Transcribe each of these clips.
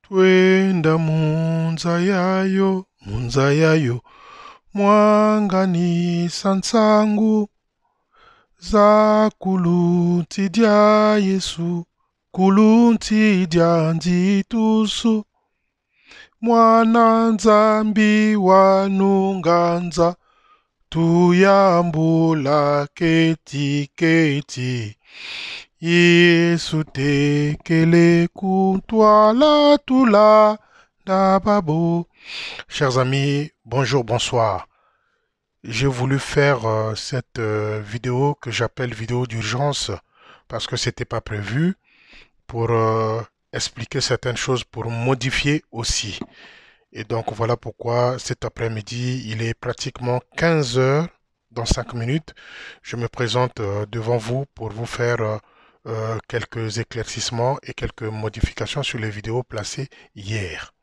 Twenda munza yayo, mwanganisa nsangu za kulunti dia Yesu, kulunti dia nzitusu, mwana nzambi wanunganza, tuyambula keti keti. Yesu tekele kuntwala tula dababo. Chers amis, bonjour, bonsoir. J'ai voulu faire cette vidéo que j'appelle vidéo d'urgence parce que c'était pas prévu pour expliquer certaines choses, pour modifier aussi. Et donc voilà pourquoi cet après-midi, il est pratiquement 15 heures dans 5 minutes. Je me présente devant vous pour vous faire quelques éclaircissements et quelques modifications sur les vidéos placées hier.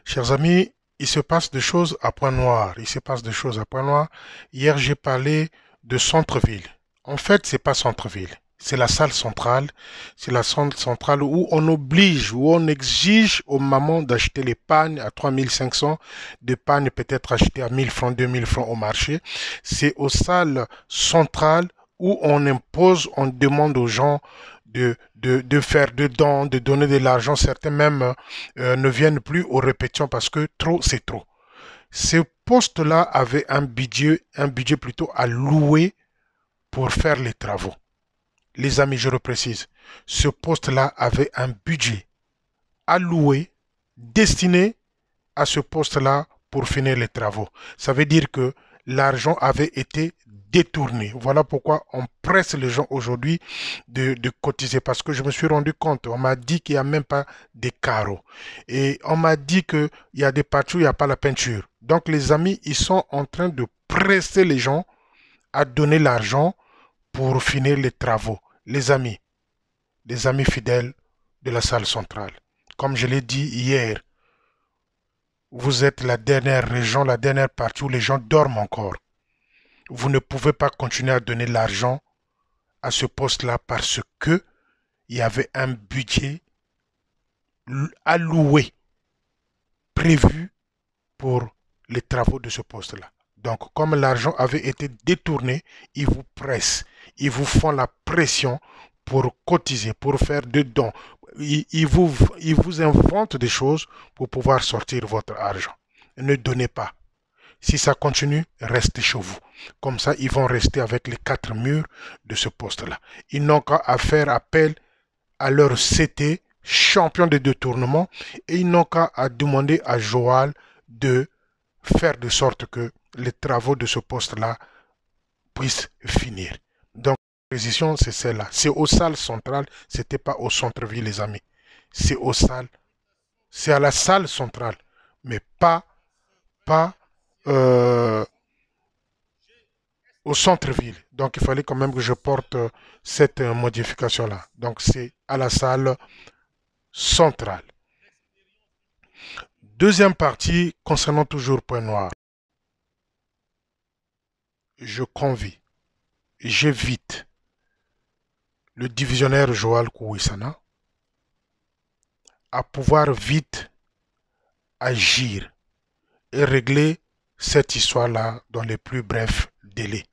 Chers amis, il se passe des choses à point noir. Il se passe des choses à point noir. Hier, j'ai parlé de centre-ville. En fait, c'est pas centre-ville. C'est la salle centrale. C'est la salle centrale où on oblige, où on exige aux mamans d'acheter les pagnes à 3500, des pagnes peut-être achetées à 1000 francs, 2000 francs au marché. C'est aux salles centrales où on impose, on demande aux gens de faire des dons, de donner de l'argent. Certains même ne viennent plus aux répétitions parce que trop, c'est trop. Ce poste-là avait un budget plutôt à louer pour faire les travaux. Les amis, je reprécise, ce poste-là avait un budget alloué, destiné à ce poste-là pour finir les travaux. Ça veut dire que l'argent avait été détourné. Voilà pourquoi on presse les gens aujourd'hui de cotiser. Parce que je me suis rendu compte, on m'a dit qu'il n'y a même pas des carreaux. Et on m'a dit qu'il y a des parties où il n'y a pas la peinture. Donc les amis, ils sont en train de presser les gens à donner l'argent pour finir les travaux. Les amis fidèles de la salle centrale. Comme je l'ai dit hier, vous êtes la dernière région, la dernière partie où les gens dorment encore. Vous ne pouvez pas continuer à donner l'argent à ce poste-là parce que il y avait un budget alloué, prévu pour les travaux de ce poste-là. Donc, comme l'argent avait été détourné, ils vous pressent, ils vous font la pression pour cotiser, pour faire des dons. Ils vous inventent des choses pour pouvoir sortir votre argent. Ne donnez pas. Si ça continue, restez chez vous. Comme ça, ils vont rester avec les 4 murs de ce poste-là. Ils n'ont qu'à faire appel à leur CT, champion de détournement, et ils n'ont qu'à demander à Joal de faire de sorte que les travaux de ce poste-là puissent finir. Donc, la position, c'est celle-là. C'est aux salles centrales, c'était pas au centre-ville, les amis. C'est aux salles, c'est à la salle centrale, mais pas au centre-ville. Donc, il fallait quand même que je porte cette modification-là. Donc, c'est à la salle centrale. Deuxième partie, concernant toujours Point Noir. Je convie, j'évite le divisionnaire Joal Kouissana à pouvoir vite agir et régler cette histoire-là dans les plus brefs délais.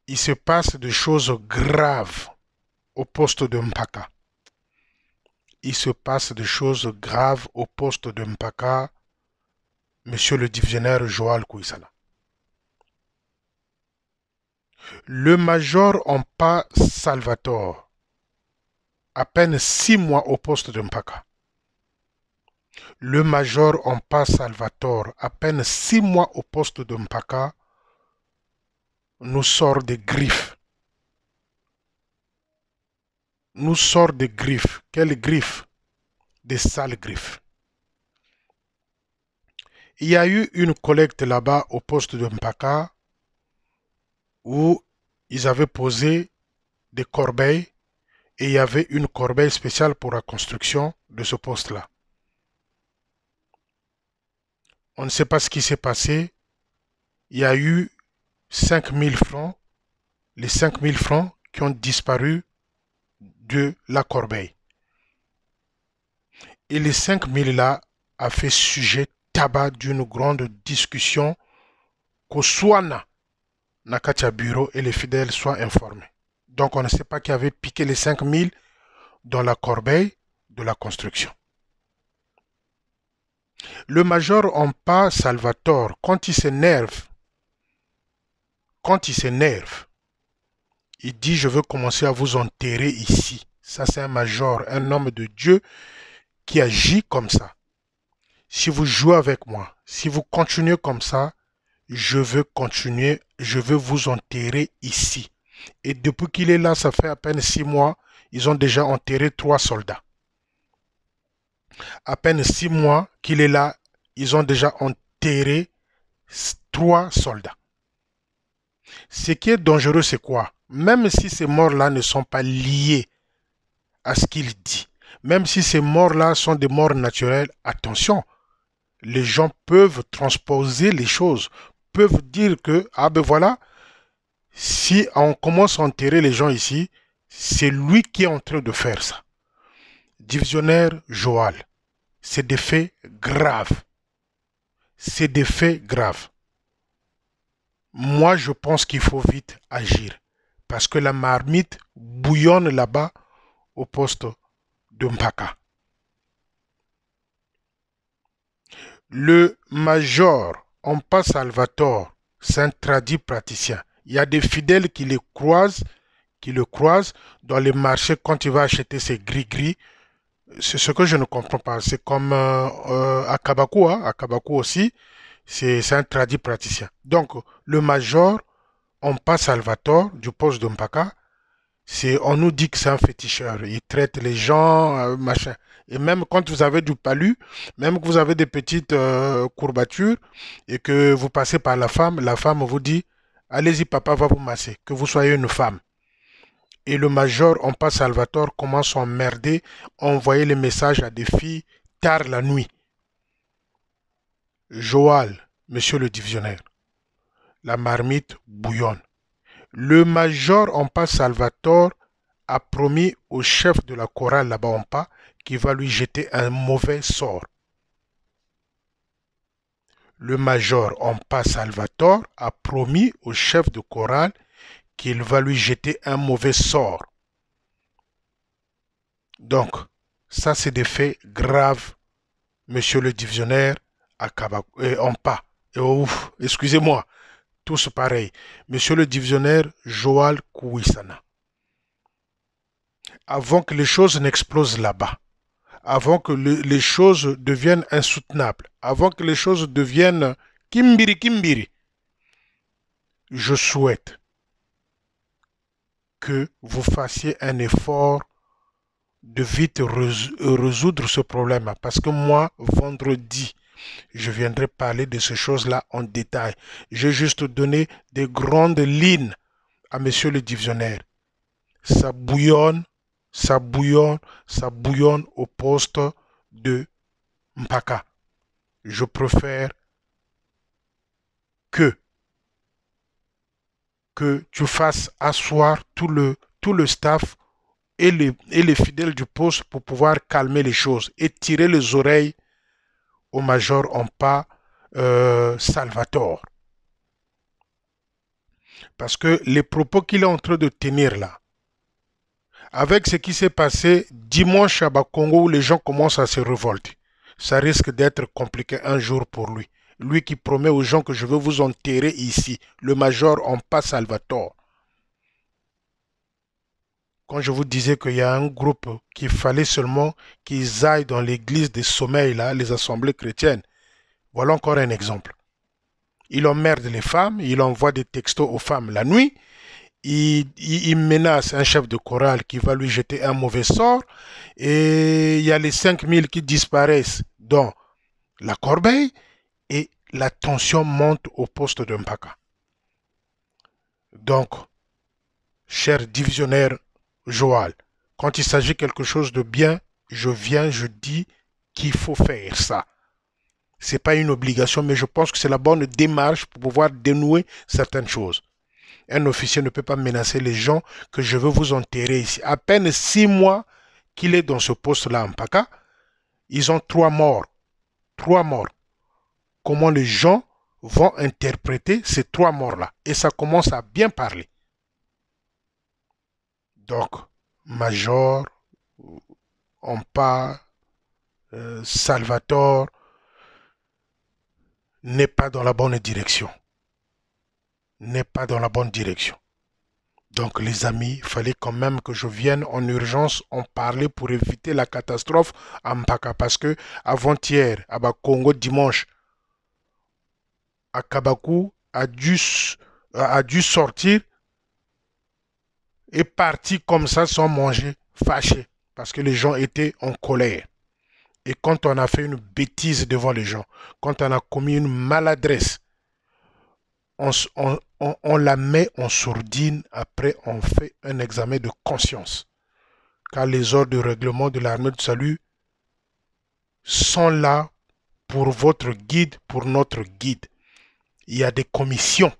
Il se passe des choses graves au poste de Mpaka. Il se passe des choses graves au poste de Mpaka, monsieur le divisionnaire Joal Kouissana. Le major Ompa Salvatore, à peine 6 mois au poste de Mpaka. Le major Ompa Salvatore, à peine 6 mois au poste de Mpaka, nous sort des griffes. Nous sort des griffes. Quelles griffes? Des sales griffes. Il y a eu une collecte là-bas au poste de Mpaka où ils avaient posé des corbeilles et il y avait une corbeille spéciale pour la construction de ce poste-là. On ne sait pas ce qui s'est passé. Il y a eu 5000 francs, les 5000 francs qui ont disparu de la corbeille. Et les 5000 là a fait sujet tabac d'une grande discussion qu'au Swana, Nakacha Bureau et les fidèles soient informés. Donc on ne sait pas qui avait piqué les 5000 dans la corbeille de la construction. Le major Ampa Salvatore, quand il s'énerve, il dit je veux commencer à vous enterrer ici. Ça c'est un major, un homme de Dieu qui agit comme ça. Si vous jouez avec moi, si vous continuez comme ça, je veux continuer, je veux vous enterrer ici. Et depuis qu'il est là, ça fait à peine 6 mois, ils ont déjà enterré 3 soldats. À peine 6 mois qu'il est là, ils ont déjà enterré 3 soldats. Ce qui est dangereux, c'est quoi? Même si ces morts-là ne sont pas liés à ce qu'il dit, même si ces morts-là sont des morts naturelles, attention, les gens peuvent transposer les choses, peuvent dire que, ah ben voilà, si on commence à enterrer les gens ici, c'est lui qui est en train de faire ça. Divisionnaire Joal, c'est des faits graves. C'est des faits graves. Moi, je pense qu'il faut vite agir. Parce que la marmite bouillonne là-bas au poste de Mpaka. Le major Ampa Salvatore, c'est un tradit praticien. Il y a des fidèles qui le croisent dans les marchés quand il va acheter ses gris-gris. C'est ce que je ne comprends pas. C'est comme à Kabakou, hein, à Kabakou aussi, c'est un tradit praticien. Donc, le major Ampa Salvatore du poste de Mpaka, on nous dit que c'est un féticheur. Il traite les gens, machin. Et même quand vous avez du palu, même que vous avez des petites courbatures et que vous passez par la femme vous dit, allez-y, papa va vous masser, que vous soyez une femme. Et le major Ampa Salvatore commence à emmerder, à envoyer les messages à des filles tard la nuit. Joal, monsieur le divisionnaire, la marmite bouillonne. Le major Ampa Salvatore a promis au chef de la chorale là-bas Ampa qu'il va lui jeter un mauvais sort. Le major Ampa Salvatore a promis au chef de chorale qu'il va lui jeter un mauvais sort. Donc, ça c'est des faits graves, monsieur le divisionnaire à Ampa. Excusez-moi, tous pareils. Monsieur le divisionnaire Joal Kouissana. Avant que les choses n'explosent là-bas, avant que les choses deviennent insoutenables, avant que les choses deviennent kimbiri, je souhaite que vous fassiez un effort de vite résoudre ce problème. Parce que moi, vendredi, je viendrai parler de ces choses-là en détail. J'ai juste donné des grandes lignes à monsieur le divisionnaire. Ça bouillonne au poste de Mpaka. Je préfère que tu fasses asseoir tout le staff et les fidèles du poste pour pouvoir calmer les choses et tirer les oreilles au major Ampa Salvatore. Parce que les propos qu'il est en train de tenir là, avec ce qui s'est passé dimanche à Bakongo où les gens commencent à se révolter, ça risque d'être compliqué un jour pour lui. Lui qui promet aux gens que je veux vous enterrer ici, le major Ampa Salvatore. Quand je vous disais qu'il y a un groupe qu'il fallait seulement qu'ils aillent dans l'église des sommeils, là, les assemblées chrétiennes, voilà encore un exemple. Il emmerde les femmes, il envoie des textos aux femmes la nuit, il menace un chef de chorale qui va lui jeter un mauvais sort, et il y a les 5000 qui disparaissent dans la corbeille, et la tension monte au poste de Mpaka. Donc, cher divisionnaire Joal, quand il s'agit de quelque chose de bien, je dis qu'il faut faire ça. Ce n'est pas une obligation, mais je pense que c'est la bonne démarche pour pouvoir dénouer certaines choses. Un officier ne peut pas menacer les gens que je veux vous enterrer ici. À peine 6 mois qu'il est dans ce poste-là en Mpaka, Ils ont 3 morts. 3 morts. Comment les gens vont interpréter ces 3 morts-là? Et ça commence à bien parler. Donc, Major, Ompa, Salvatore n'est pas dans la bonne direction. N'est pas dans la bonne direction. Donc les amis, il fallait quand même que je vienne en urgence en parler pour éviter la catastrophe à Mpaka. Parce que avant-hier, à Congo dimanche, à Kabakou a dû sortir et partir comme ça sans manger, fâché. Parce que les gens étaient en colère. Et quand on a fait une bêtise devant les gens, quand on a commis une maladresse, on la met en sourdine, après on fait un examen de conscience. Car les ordres de règlement de l'armée du salut sont là pour votre guide, pour notre guide. Il y a des commissions.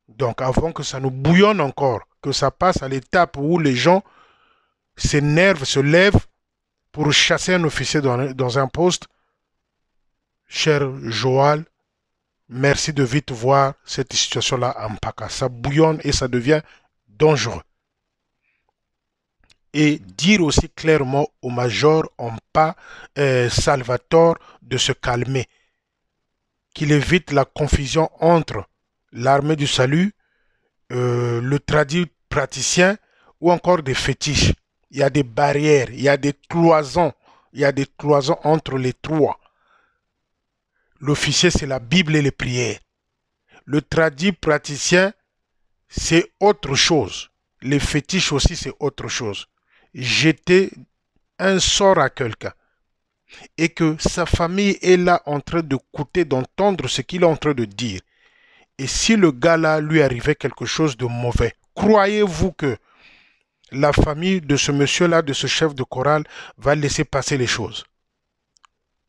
Donc avant que ça nous bouillonne encore, que ça passe à l'étape où les gens s'énervent, se lèvent pour chasser un officier dans un poste, cher Joal, merci de vite voir cette situation-là à Mpaka. Ça bouillonne et ça devient dangereux. Et dire aussi clairement au major Ompa Salvatore de se calmer, qu'il évite la confusion entre l'armée du salut, le tradit praticien ou encore des fétiches. Il y a des barrières, il y a des cloisons, entre les trois. L'officier, c'est la Bible et les prières. Le tradit praticien, c'est autre chose. Les fétiches aussi, c'est autre chose. Jeter un sort à quelqu'un et que sa famille est là en train d'écouter, d'entendre ce qu'il est en train de dire. Et si le gars-là lui arrivait quelque chose de mauvais, croyez-vous que la famille de ce monsieur-là, de ce chef de chorale, va laisser passer les choses?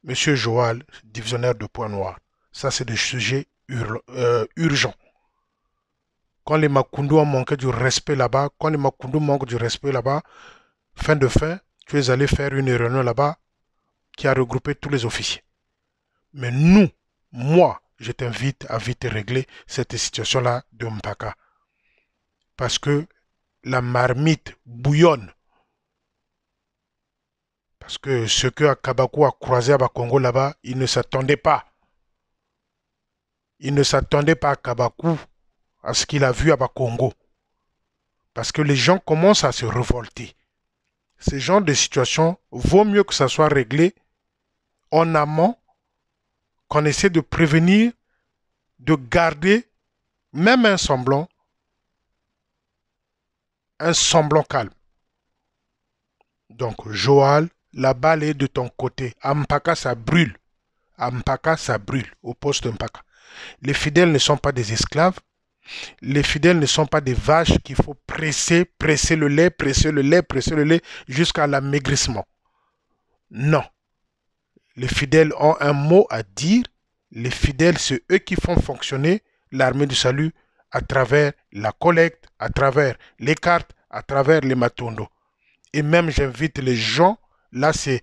Monsieur Joal, divisionnaire de Point Noir, ça c'est des sujets urgents. Quand les Makundu ont manqué du respect là-bas, fin de fin, tu es allé faire une réunion là-bas qui a regroupé tous les officiers. Mais nous, moi, je t'invite à vite régler cette situation-là de Mpaka. Parce que la marmite bouillonne. Parce que ce que Akabakou a croisé à Congo là-bas, il ne s'attendait pas. Il ne s'attendait pas à Kabakou, à ce qu'il a vu à Congo. Parce que les gens commencent à se révolter. Ce genre de situation, vaut mieux que ça soit réglé en amont, qu'on essaie de prévenir, de garder même un semblant calme. Donc, Joal, la balle est de ton côté. À Mpaka, ça brûle. À Mpaka, ça brûle, au poste de Mpaka. Les fidèles ne sont pas des esclaves. Les fidèles ne sont pas des vaches qu'il faut presser le lait, jusqu'à l'amaigrissement. Non. Les fidèles ont un mot à dire. Les fidèles, c'est eux qui font fonctionner l'armée du salut à travers la collecte, à travers les cartes, à travers les matondos. Et même j'invite les gens, là c'est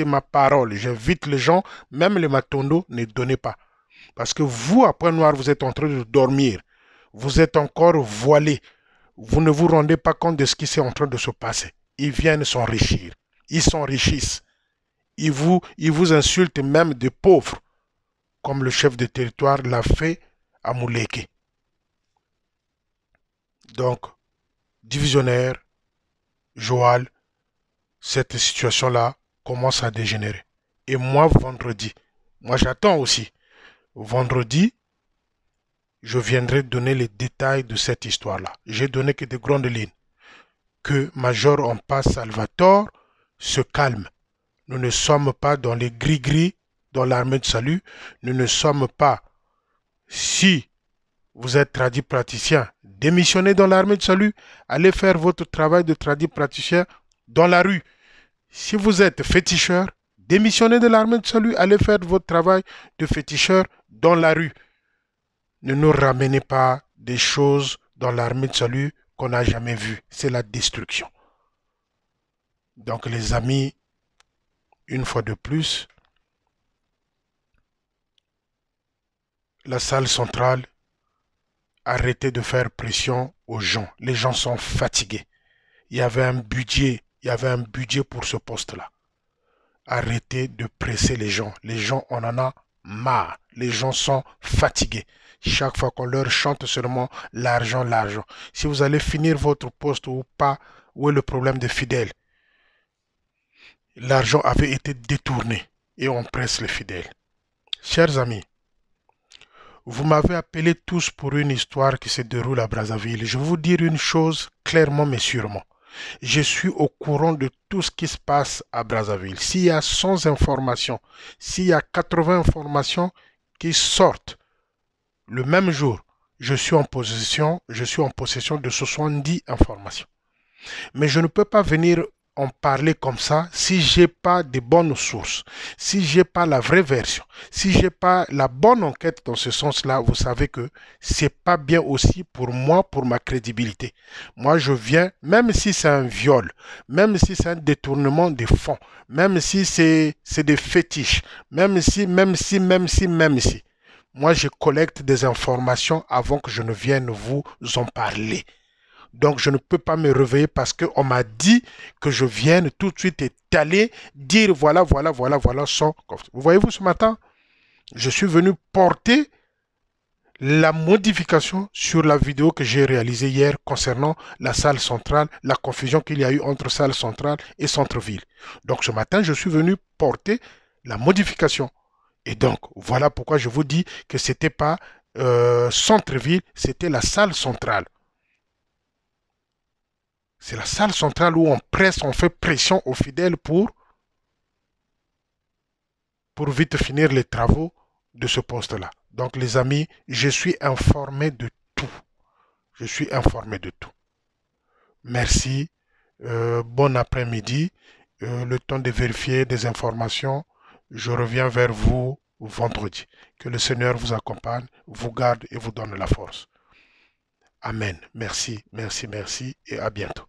ma parole, j'invite les gens, même les matondos, ne donnez pas. Parce que vous, à Point Noir, vous êtes en train de dormir. Vous êtes encore voilé. Vous ne vous rendez pas compte de ce qui est en train de se passer. Ils viennent s'enrichir. Ils s'enrichissent. Ils vous insultent même de pauvres, comme le chef de territoire l'a fait à Mouleke. Donc, divisionnaire, Joal, cette situation-là commence à dégénérer. Et moi, vendredi, j'attends aussi. Vendredi, je viendrai donner les détails de cette histoire-là. J'ai donné que des grandes lignes. Que Major Ompa Salvatore se calme. Nous ne sommes pas dans les gris-gris dans l'armée de salut. Nous ne sommes pas, si vous êtes tradit praticien, démissionnez dans l'armée de salut, allez faire votre travail de tradit praticien dans la rue. Si vous êtes féticheur, démissionnez de l'armée de salut, allez faire votre travail de féticheur dans la rue. Ne nous ramenez pas des choses dans l'armée de salut qu'on n'a jamais vues. C'est la destruction. Donc les amis, une fois de plus, la salle centrale, arrêtez de faire pression aux gens. Les gens sont fatigués. Il y avait un budget pour ce poste-là. Arrêtez de presser les gens. Les gens, on en a marre. Les gens sont fatigués. Chaque fois qu'on leur chante seulement l'argent, l'argent. Si vous allez finir votre poste ou pas, où est le problème des fidèles? L'argent avait été détourné et on presse les fidèles. Chers amis, vous m'avez appelé tous pour une histoire qui se déroule à Brazzaville. Je vais vous dire une chose clairement mais sûrement. Je suis au courant de tout ce qui se passe à Brazzaville. S'il y a 100 informations, s'il y a 80 informations qui sortent le même jour, je suis en possession de 70 informations. Mais je ne peux pas venir en parler comme ça si j'ai pas de bonnes sources, si j'ai pas la vraie version, si j'ai pas la bonne enquête dans ce sens-là. Vous savez que c'est pas bien aussi pour moi, pour ma crédibilité. Moi, je viens, même si c'est un viol, même si c'est un détournement des fonds, même si c'est des fétiches, même si, moi, je collecte des informations avant que je ne vienne vous en parler. Donc, je ne peux pas me réveiller parce qu'on m'a dit que je vienne tout de suite étaler, dire voilà, sans... Vous voyez-vous ce matin, je suis venu porter la modification sur la vidéo que j'ai réalisée hier concernant la salle centrale, la confusion qu'il y a eu entre salle centrale et centre-ville. Donc, ce matin, je suis venu porter la modification. Et donc, voilà pourquoi je vous dis que ce n'était pas centre-ville, c'était la salle centrale. C'est la salle centrale où on presse, on fait pression aux fidèles pour vite finir les travaux de ce poste-là. Donc les amis, je suis informé de tout. Je suis informé de tout. Merci. Bon après-midi. Le temps de vérifier des informations. Je reviens vers vous vendredi. Que le Seigneur vous accompagne, vous garde et vous donne la force. Amen. Merci, merci, merci et à bientôt.